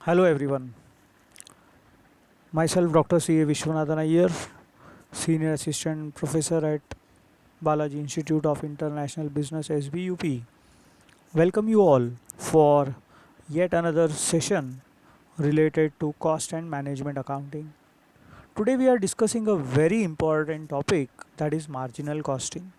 Hello everyone. Myself Dr. C. A. Vishwanathan Iyer, Senior Assistant Professor at Balaji Institute of International Business SBUP. Welcome you all for yet another session related to cost and management accounting. Today we are discussing a very important topic, that is marginal costing.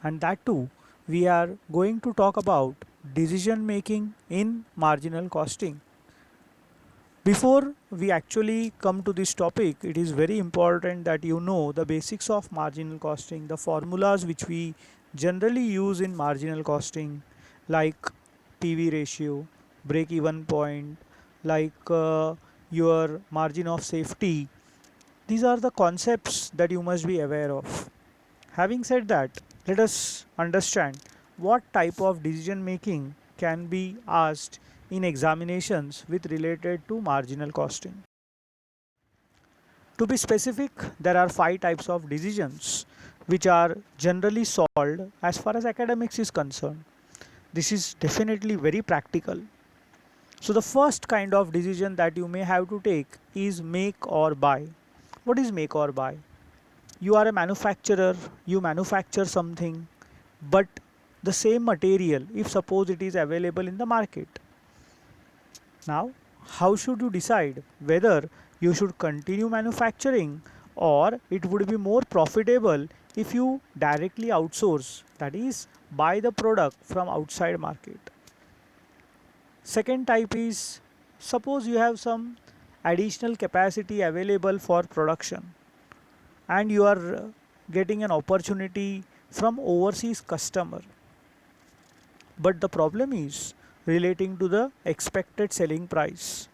And that too, we are going to talk about decision making in marginal costing. Before we actually come to this topic, it is very important that you know the basics of marginal costing, the formulas which we generally use in marginal costing, like PV ratio, break even point, like your margin of safety. These are the concepts that you must be aware of. Having said that, let us understand what type of decision making can be asked in examinations with related to marginal costing. To be specific, there are five types of decisions which are generally solved as far as academics is concerned. This is definitely very practical. So the first kind of decision that you may have to take is make or buy. What is make or buy? You are a manufacturer, you manufacture something, but the same material, if suppose it is available in the market. Now, how should you decide whether you should continue manufacturing or it would be more profitable if you directly outsource, that is, buy the product from outside market? Second type is, suppose you have some additional capacity available for production and you are getting an opportunity from overseas customer, but the problem is relating to the expected selling price.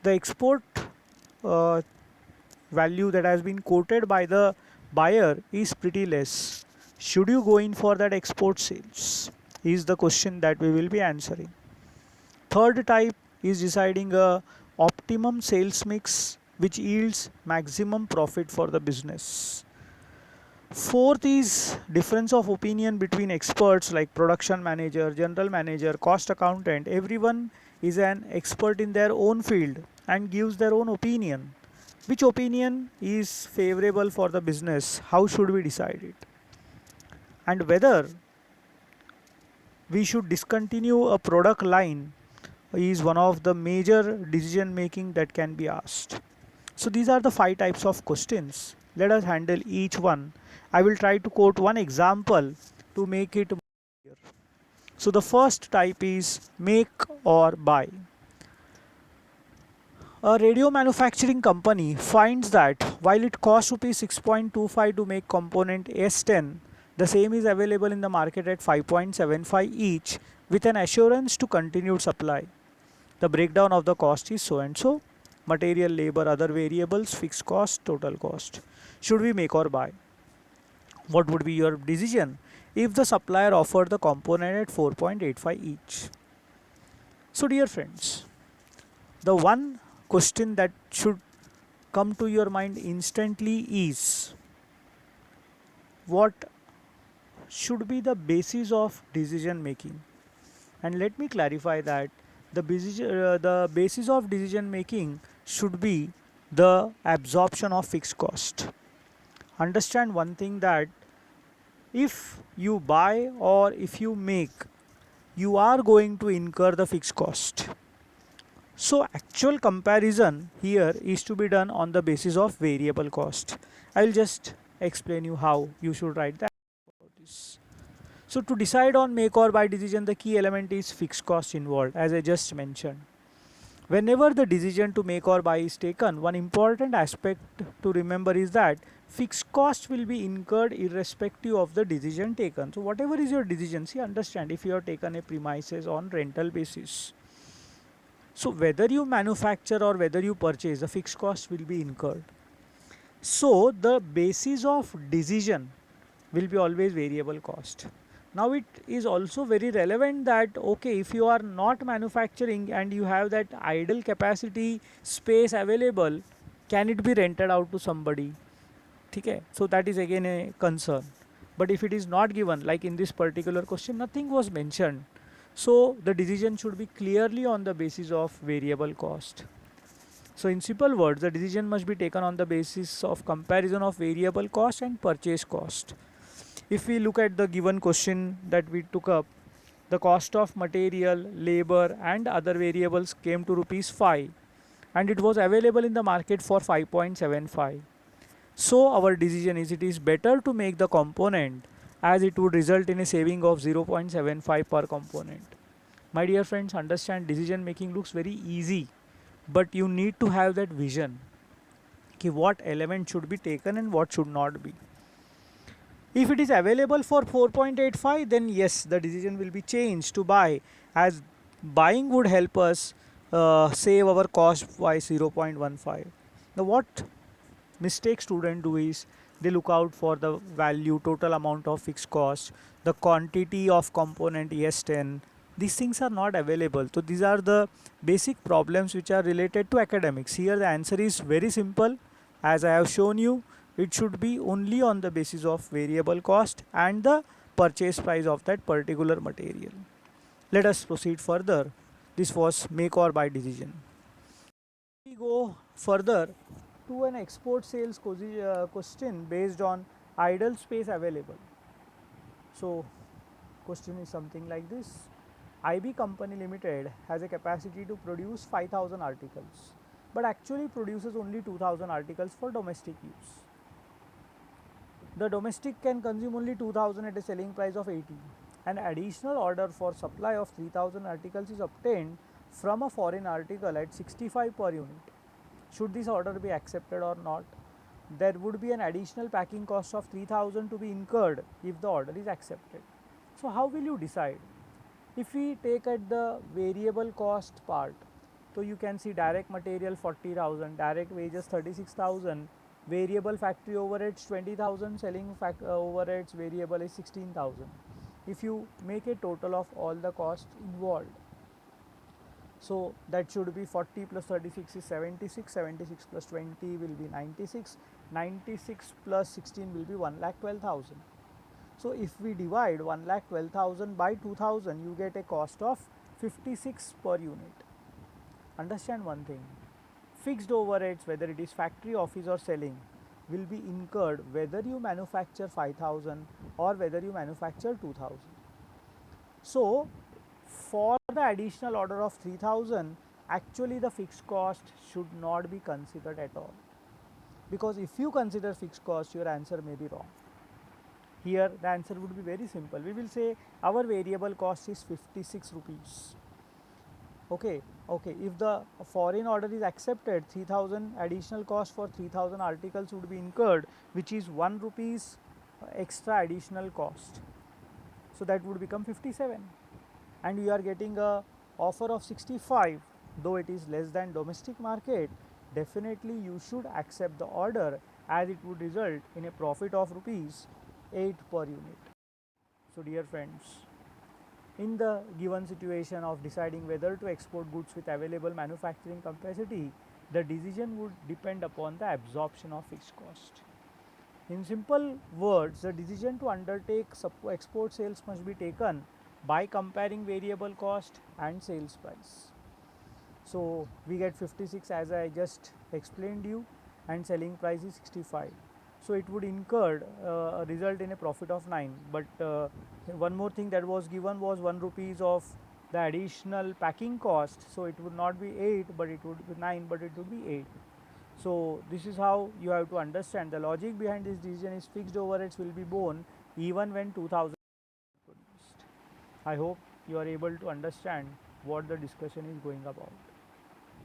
The export uh, value that has been quoted by the buyer is pretty less. Should you go in for that export sales? Is the question that we will be answering. Third type is deciding a optimum sales mix which yields maximum profit for the business. Fourth is difference of opinion between experts like production manager, general manager, cost accountant. Everyone is an expert in their own field and gives their own opinion. Which opinion is favorable for the business? How should we decide it? And whether we should discontinue a product line is one of the major decision making that can be asked. So these are the five types of questions. Let us handle each one. I will try to quote one example to make it more clear. So the first type is make or buy. A radio manufacturing company finds that while it costs rupees 6.25 to make component S10, the same is available in the market at 5.75 each with an assurance to continued supply. The breakdown of the cost is so and so: material, labor, other variables, fixed cost, total cost. Should we make or buy? What would be your decision if the supplier offered the component at 4.85 each? So, dear friends, the one question that should come to your mind instantly is, what should be the basis of decision making? And let me clarify that the basis of decision making should be the absorption of fixed cost. Understand one thing, that if you buy or if you make, you are going to incur the fixed cost. So actual comparison here is to be done on the basis of variable cost. I will just explain you how you should write that. So to decide on make or buy decision, the key element is fixed cost involved, as I just mentioned. Whenever the decision to make or buy is taken, one important aspect to remember is that fixed cost will be incurred irrespective of the decision taken. So whatever is your decision, see, understand, if you have taken a premises on rental basis, so whether you manufacture or whether you purchase, the fixed cost will be incurred. So the basis of decision will be always variable cost. Now it is also very relevant that, okay, if you are not manufacturing and you have that idle capacity space available, can it be rented out to somebody? Okay, so that is again a concern. But if it is not given, like in this particular question, nothing was mentioned. So the decision should be clearly on the basis of variable cost. So in simple words, the decision must be taken on the basis of comparison of variable cost and purchase cost. If we look at the given question that we took up, the cost of material, labor and other variables came to rupees 5 and it was available in the market for 5.75. So our decision is it is better to make the component as it would result in a saving of 0.75 per component. My dear friends, understand decision making looks very easy, but you need to have that vision कि what element should be taken and what should not be. If it is available for 4.85, then yes, the decision will be changed to buy, as buying would help us save our cost by 0.15. Now what mistake student do is they look out for the value, total amount of fixed cost, the quantity of component ES10. These things are not available. So these are the basic problems which are related to academics. Here the answer is very simple. As I have shown you, it should be only on the basis of variable cost and the purchase price of that particular material. Let us proceed further. This was make or buy decision. We go further to an export sales question based on idle space available. So question is something like this. IB Company Limited has a capacity to produce 5000 articles but actually produces only 2000 articles for domestic use. The domestic can consume only 2000 at a selling price of 80. An additional order for supply of 3000 articles is obtained from a foreign article at 65 per unit. Should this order be accepted or not? There would be an additional packing cost of 3000 to be incurred if the order is accepted. So how will you decide? If we take at the variable cost part, so you can see direct material 40,000, direct wages 36,000, variable factory overheads 20,000, selling overheads variable is 16,000. If you make a total of all the costs involved, so that should be 40 plus 36 is 76, 76 plus 20 will be 96, 96 plus 16 will be 1,12,000. So if we divide 1,12,000 by 2000, you get a cost of 56 per unit. Understand one thing, fixed overheads, whether it is factory, office or selling, will be incurred whether you manufacture 5000 or whether you manufacture 2000. So for the additional order of 3000, actually the fixed cost should not be considered at all, because if you consider fixed cost, your answer may be wrong. Here the answer would be very simple. We will say our variable cost is 56 rupees. Okay, if the foreign order is accepted, 3000 additional cost for 3000 articles would be incurred, which is 1 rupees extra additional cost. So that would become 57, and you are getting a offer of 65, though it is less than domestic market. Definitely you should accept the order, as it would result in a profit of rupees 8 per unit. So dear friends, in the given situation of deciding whether to export goods with available manufacturing capacity, the decision would depend upon the absorption of fixed cost. In simple words, the decision to undertake export sales must be taken by comparing variable cost and sales price. So we get 56 as I just explained you, and selling price is 65. So it would incur result in a profit of 9. But one more thing that was given was 1 rupees of the additional packing cost. So it would not be 8, but it would be 9, but it would be 8. So this is how you have to understand the logic behind this decision is fixed overheads will be borne even when 2000 produced. I hope you are able to understand what the discussion is going about.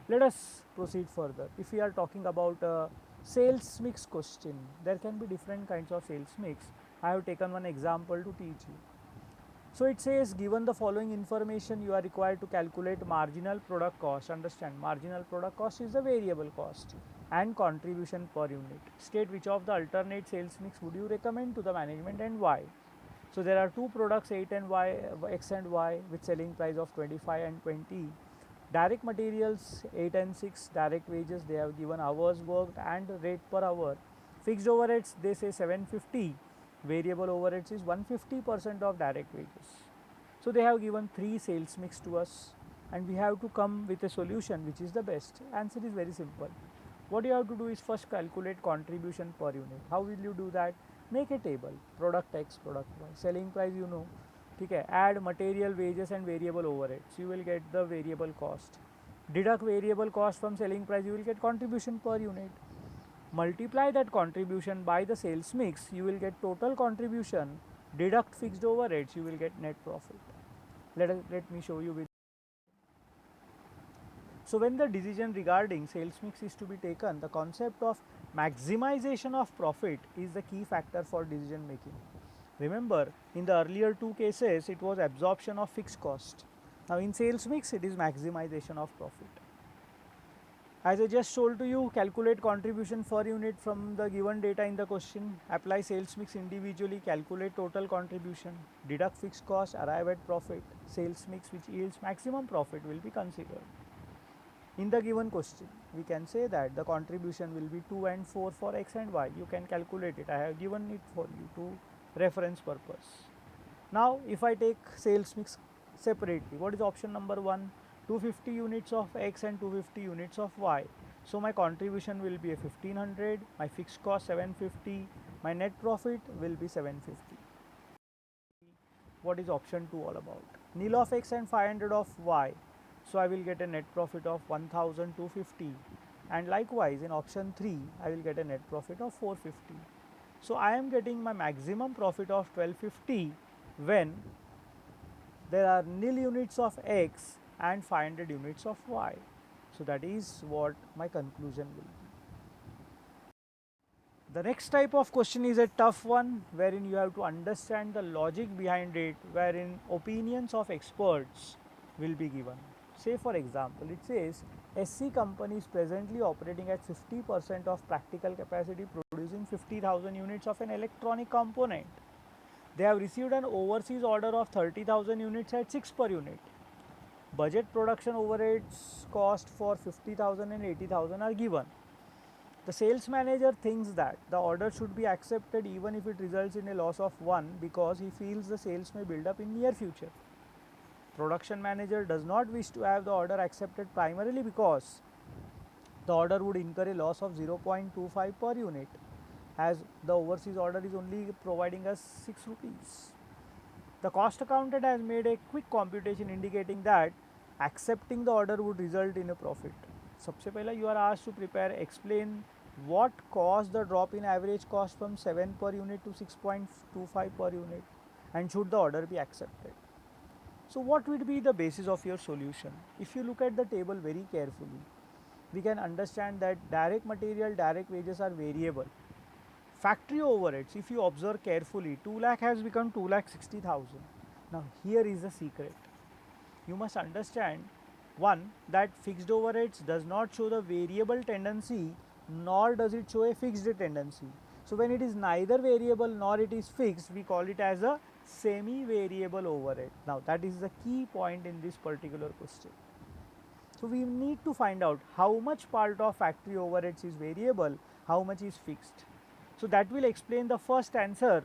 Let us proceed further. If we are talking about a sales mix question, there can be different kinds of sales mix. I have taken one example to teach you. So it says, given the following information, you are required to calculate marginal product cost. Understand, marginal product cost is the variable cost and contribution per unit. State which of the alternate sales mix would you recommend to the management and why. So there are two products, 8 and y, x and y, with selling price of 25 and 20. Direct materials 8 and 6, direct wages they have given hours worked and rate per hour. Fixed overheads they say 750, variable overheads is 150% of direct wages. So they have given 3 sales mix to us and we have to come with a solution which is the best. Answer is very simple. What you have to do is first calculate contribution per unit. How will you do that? Make a table, product X, product Y, selling price you know, okay, add material, wages and variable overheads, you will get the variable cost. Deduct variable cost from selling price, you will get contribution per unit. Multiply that contribution by the sales mix, you will get total contribution. Deduct fixed overheads, you will get net profit. Let me show you with. So when the decision regarding sales mix is to be taken, the concept of maximization of profit is the key factor for decision making. Remember, in the earlier two cases, it was absorption of fixed cost. Now in sales mix, it is maximization of profit. As I just told to you, calculate contribution per unit from the given data in the question, apply sales mix individually, calculate total contribution, deduct fixed cost, arrive at profit. Sales mix which yields maximum profit will be considered. In the given question, we can say that the contribution will be 2 and 4 for X and Y. You can calculate it. I have given it for you to reference purpose. Now, if I take sales mix separately, what is option number 1? 250 units of X and 250 units of Y. So my contribution will be a 1500, my fixed cost 750, my net profit will be 750. What is option 2 all about? Nil of X and 500 of Y. So I will get a net profit of 1250, and likewise in option 3 I will get a net profit of 450. So I am getting my maximum profit of 1250 when there are nil units of X and 500 units of Y. So that is what my conclusion will be. The next type of question is a tough one, wherein you have to understand the logic behind it, wherein opinions of experts will be given. Say for example, it says SC company is presently operating at 50% of practical capacity, producing 50,000 units of an electronic component. They have received an overseas order of 30,000 units at 6 per unit. Budget production overheads cost for 50,000 and 80,000 are given. The sales manager thinks that the order should be accepted even if it results in a loss of 1 because he feels the sales may build up in near future. Production manager does not wish to have the order accepted primarily because the order would incur a loss of 0.25 per unit as the overseas order is only providing us 6 rupees. The cost accountant has made a quick computation indicating that accepting the order would result in a profit. सबसे पहला you are asked to prepare explain what caused the drop in average cost from 7 per unit to 6.25 per unit and should the order be accepted. So what would be the basis of your solution? If you look at the table very carefully, we can understand that direct material, direct wages are variable. Factory overheads, if you observe carefully, 2 lakh has become 2,60,000. Now here is the secret. You must understand, one, that fixed overheads does not show the variable tendency nor does it show a fixed tendency. So when it is neither variable nor it is fixed, we call it as a semi-variable overhead. Now that is the key point in this particular question. So we need to find out how much part of factory overheads is variable, how much is fixed. So that will explain the first answer.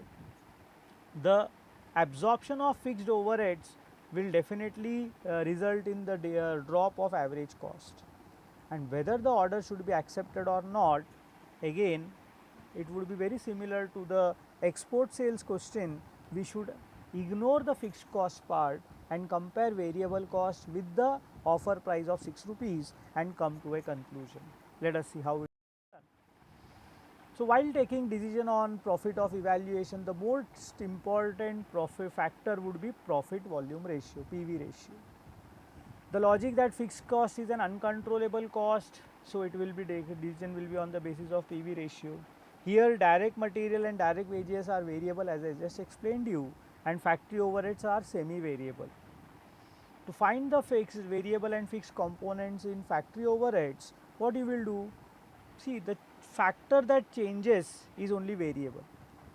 The absorption of fixed overheads will definitely result in the drop of average cost, and whether the order should be accepted or not, again it would be very similar to the export sales question. We should ignore the fixed cost part and compare variable cost with the offer price of 6 rupees and come to a conclusion. Let us see how it is done. So while taking decision on profit of evaluation, the most important profit factor would be profit volume ratio, PV ratio. The logic that fixed cost is an uncontrollable cost, so it will be decision will be on the basis of PV ratio. Here direct material and direct wages are variable as I just explained you, and factory overheads are semi-variable. To find the fixed variable and fixed components in factory overheads, what you will do? See, the factor that changes is only variable.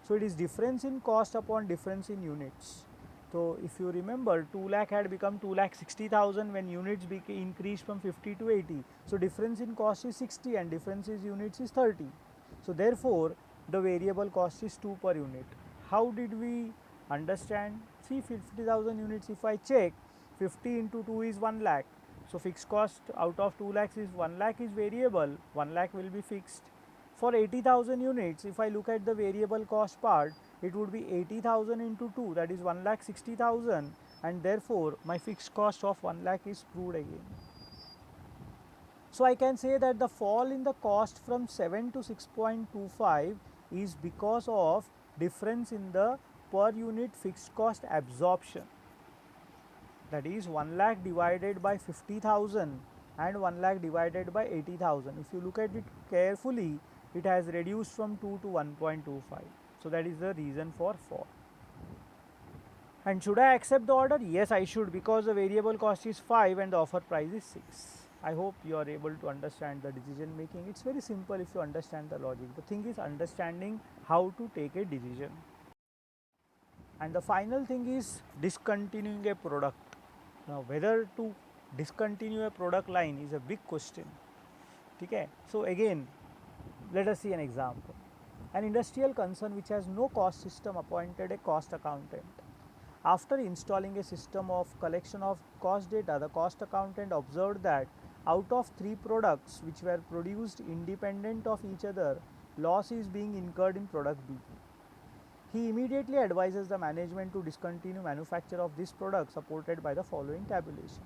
So it is difference in cost upon difference in units. So if you remember, 2 lakh had become 2,60,000 when units increased from 50 to 80. So difference in cost is 60 and difference in units is 30. So therefore the variable cost is 2 per unit. How did we understand? See, see 50,000 units if I check, 50 into 2 is 1 lakh. So fixed cost out of 2 lakhs is 1 lakh is variable, 1 lakh will be fixed. For 80,000 units, if I look at the variable cost part, it would be 80,000 into 2, that is 1 lakh 60,000, and therefore my fixed cost of 1 lakh is proved again. So I can say that the fall in the cost from 7 to 6.25 is because of difference in the per unit fixed cost absorption, that is 1 lakh divided by 50,000 and 1 lakh divided by 80,000. If you look at it carefully, it has reduced from 2 to 1.25. So that is the reason for fall. And should I accept the order? Yes, I should, because the variable cost is 5 and the offer price is 6. I hope you are able to understand the decision making. It's very simple if you understand the logic. The thing is understanding how to take a decision. And the final thing is discontinuing a product. Now whether to discontinue a product line is a big question. Okay? So again, let us see an example. An industrial concern which has no cost system appointed a cost accountant. After installing a system of collection of cost data, the cost accountant observed that out of 3 products which were produced independent of each other, loss is being incurred in product B. He immediately advises the management to discontinue manufacture of this product supported by the following tabulation.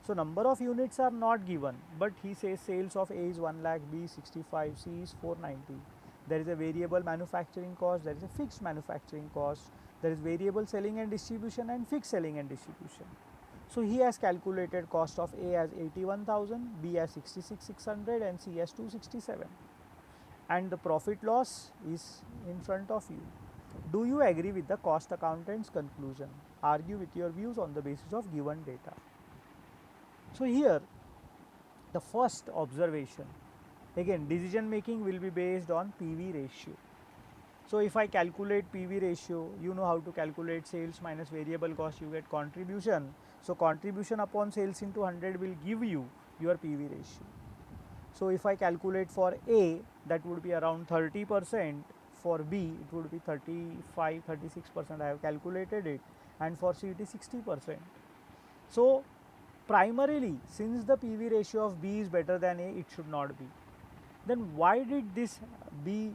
So number of units are not given, but he says sales of A is 1 lakh, B is 65, C is 490. There is a variable manufacturing cost, there is a fixed manufacturing cost, there is variable selling and distribution and fixed selling and distribution. So he has calculated cost of A as 81,000, B as 66,600 and C as 267. And the profit loss is in front of you. Do you agree with the cost accountant's conclusion? Argue with your views on the basis of given data. So here the first observation, again decision making will be based on PV ratio. So if I calculate PV ratio, you know how to calculate sales minus variable cost, you get contribution. So contribution upon sales into 100 will give you your PV ratio. So if I calculate for A, that would be around 30%, for B it would be 35-36%, I have calculated it, and for C it is 60%. So primarily, since the PV ratio of B is better than A, it should not be. Then why did this B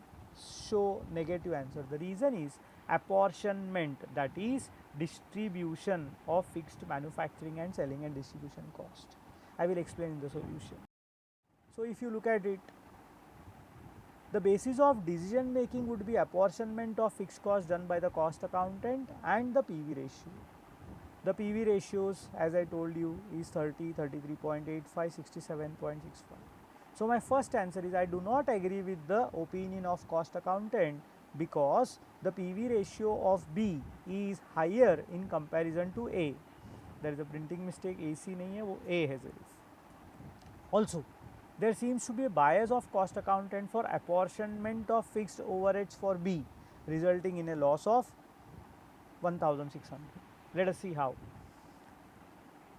show negative answer? The reason is apportionment, that is distribution of fixed manufacturing and selling and distribution cost. I will explain in the solution. So if you look at it, the basis of decision making would be apportionment of fixed cost done by the cost accountant and the PV ratio. The PV ratios, as I told you, is 30, 33.85, 67.65. So my first answer is I do not agree with the opinion of cost accountant, because the PV ratio of B is higher in comparison to A. There is a printing mistake, AC nahi hai, wo A है सिर्फ. Also, there seems to be a bias of cost accountant for apportionment of fixed overheads for B, resulting in a loss of 1,600. Let us see how.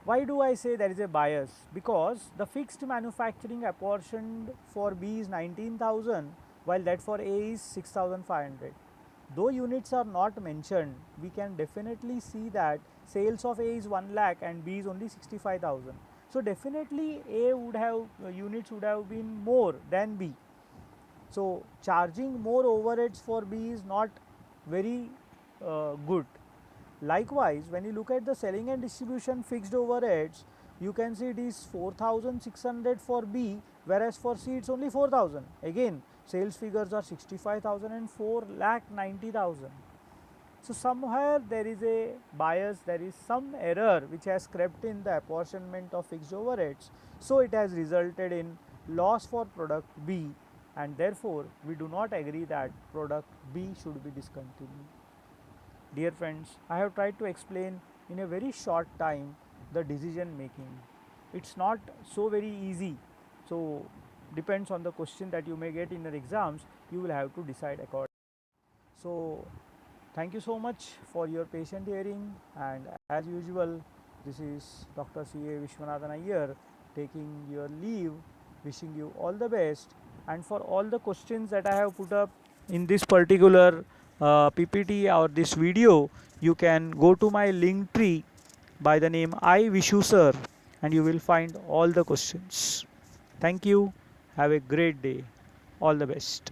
Why do I say there is a bias? Because the fixed manufacturing apportioned for B is 19,000, while that for A is 6,500. Though units are not mentioned, we can definitely see that sales of A is 1 lakh and B is only 65,000. So definitely A would have units would have been more than B. So charging more overheads for B is not very good. Likewise, when you look at the selling and distribution fixed overheads, you can see it is 4,600 for B, whereas for C it's only 4,000. Again, sales figures are 65,000 and 4,90,000. So somewhere there is a bias, there is some error which has crept in the apportionment of fixed overheads. So it has resulted in loss for product B, and therefore we do not agree that product B should be discontinued. Dear friends, I have tried to explain in a very short time the decision making. It's not so very easy. So depends on the question that you may get in your exams, you will have to decide accordingly. So thank you so much for your patient hearing, and as usual, this is Dr. C.A. Vishwanathan Iyer taking your leave, wishing you all the best. And for all the questions that I have put up in this particular PPT or this video, you can go to my link tree by the name I Vishu Sir, and you will find all the questions. Thank you. Have a great day. All the best.